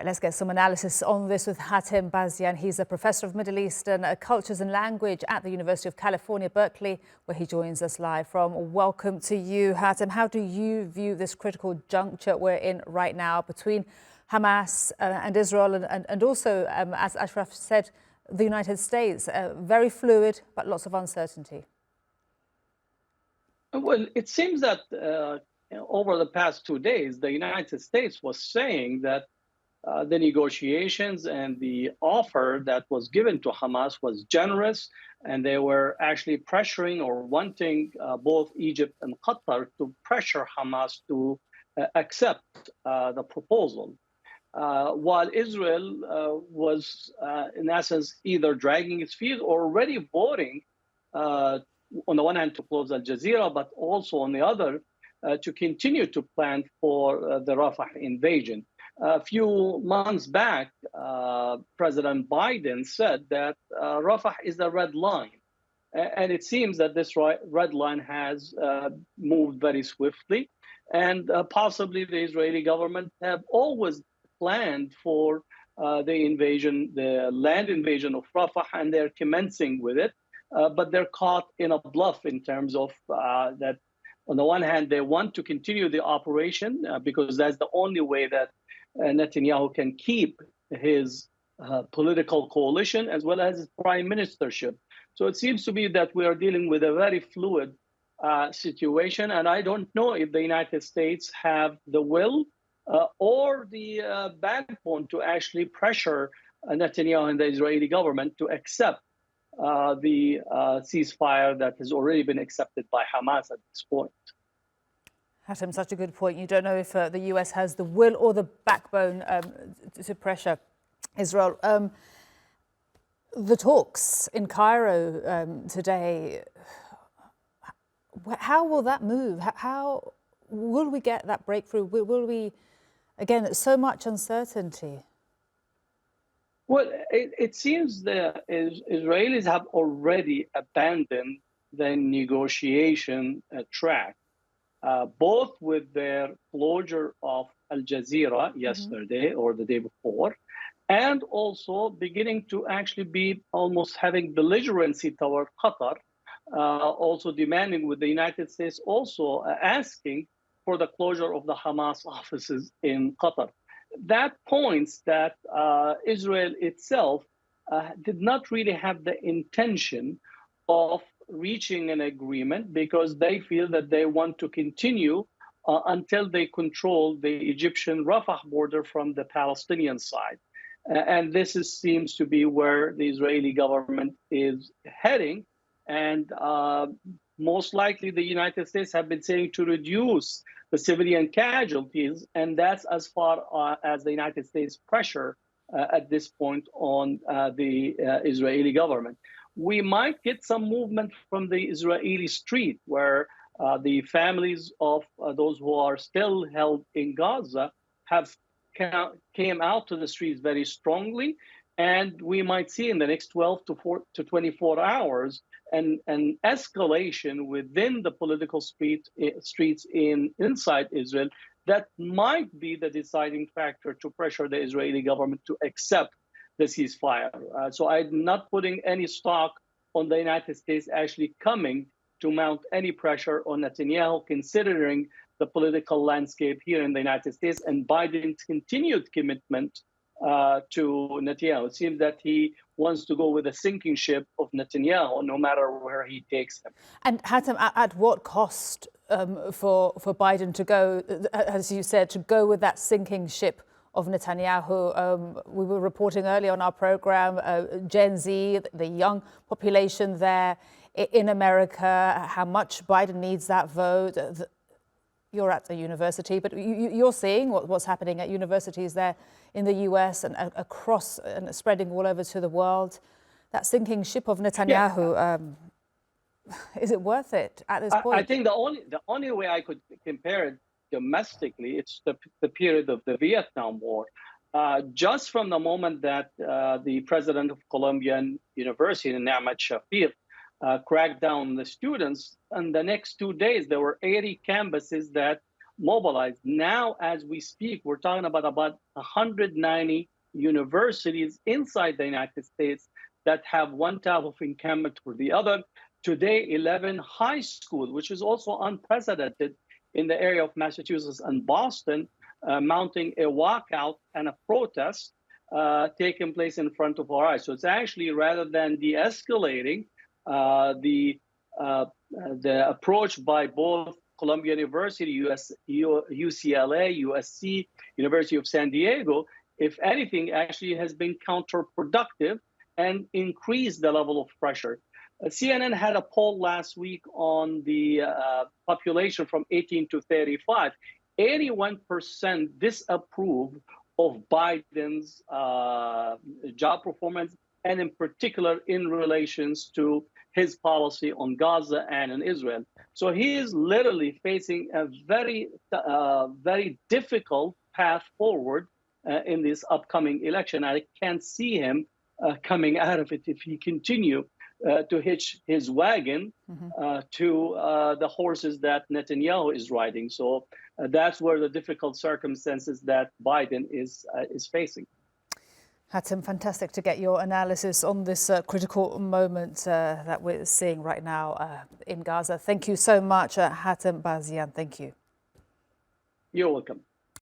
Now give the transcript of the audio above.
right, let's get some analysis on this with Hatem Bazian. He's a professor of Middle Eastern cultures and language at the University of California, Berkeley, where he joins us live from. Welcome to you, Hatem. How do you view this critical juncture we're in right now between Hamas and Israel and also, as Ashraf said, the United States? Very fluid, but lots of uncertainty. Well, it seems that over the past 2 days, the United States was saying that the negotiations and the offer that was given to Hamas was generous, and they were actually pressuring or wanting both Egypt and Qatar to pressure Hamas to accept the proposal. While Israel was, in essence, either dragging its feet or already voting, on the one hand, to close Al Jazeera, but also on the other, to continue to plan for the Rafah invasion. A few months back, President Biden said that Rafah is a red line. And it seems that this red line has moved very swiftly. And possibly the Israeli government have always planned for the invasion, the land invasion of Rafah, and they're commencing with it. But they're caught in a bluff in terms of that. On the one hand, they want to continue the operation because that's the only way that Netanyahu can keep his political coalition as well as his prime ministership. So it seems to be that we are dealing with a very fluid situation. And I don't know if the United States have the will or the backbone to actually pressure Netanyahu and the Israeli government to accept the ceasefire that has already been accepted by Hamas at this point. Hatem, such a good point. You don't know if the US has the will or the backbone to pressure Israel. The talks in Cairo today, how will that move? How will we get that breakthrough? Will we, again, so much uncertainty? Well, it seems the Israelis have already abandoned the negotiation track, both with their closure of Al Jazeera yesterday or the day before, and also beginning to actually be almost having belligerency toward Qatar, also demanding with the United States also asking for the closure of the Hamas offices in Qatar. That points that Israel itself did not really have the intention of reaching an agreement because they feel that they want to continue until they control the Egyptian Rafah border from the Palestinian side. And this seems to be where the Israeli government is heading. And most likely the United States have been saying to reduce the civilian casualties, and that's as far as the United States pressure at this point on the Israeli government. We might get some movement from the Israeli street where the families of those who are still held in Gaza have came out to the streets very strongly. And we might see in the next 12 to 24 hours an escalation within the political streets inside Israel that might be the deciding factor to pressure the Israeli government to accept the ceasefire. So I'm not putting any stock on the United States actually coming to mount any pressure on Netanyahu, considering the political landscape here in the United States and Biden's continued commitment to Netanyahu. It seems that he wants to go with a sinking ship of Netanyahu, no matter where he takes him. And Hatem, at what cost for Biden to go, as you said, to go with that sinking ship of Netanyahu? We were reporting earlier on our program, Gen Z, the young population there in America, how much Biden needs that vote. You're at the university, but you're seeing what's happening at universities there in the US and across and spreading all over to the world. That sinking ship of Netanyahu, is it worth it at this point? I think the only way I could compare it domestically, it's the period of the Vietnam War. Just from the moment that the president of Columbian University, Ni'mat Shafir, cracked down on the students, and the next 2 days, there were 80 campuses that mobilized. Now, as we speak, we're talking about 190 universities inside the United States that have one type of encampment or the other. Today, 11 high schools, which is also unprecedented in the area of Massachusetts and Boston, mounting a walkout and a protest taking place in front of our eyes. So it's actually, rather than de-escalating, the approach by both Columbia University, UCLA, USC, University of San Diego, if anything, actually has been counterproductive and increased the level of pressure. CNN had a poll last week on the population from 18 to 35. 81% disapprove of Biden's job performance, and in particular in relations to his policy on Gaza and in Israel. So he is literally facing a very, very difficult path forward in this upcoming election. I can't see him coming out of it if he continue to hitch his wagon to the horses that Netanyahu is riding. So that's where the difficult circumstances that Biden is facing. Hatem, fantastic to get your analysis on this critical moment that we're seeing right now in Gaza. Thank you so much, Hatem Bazian. Thank you. You're welcome.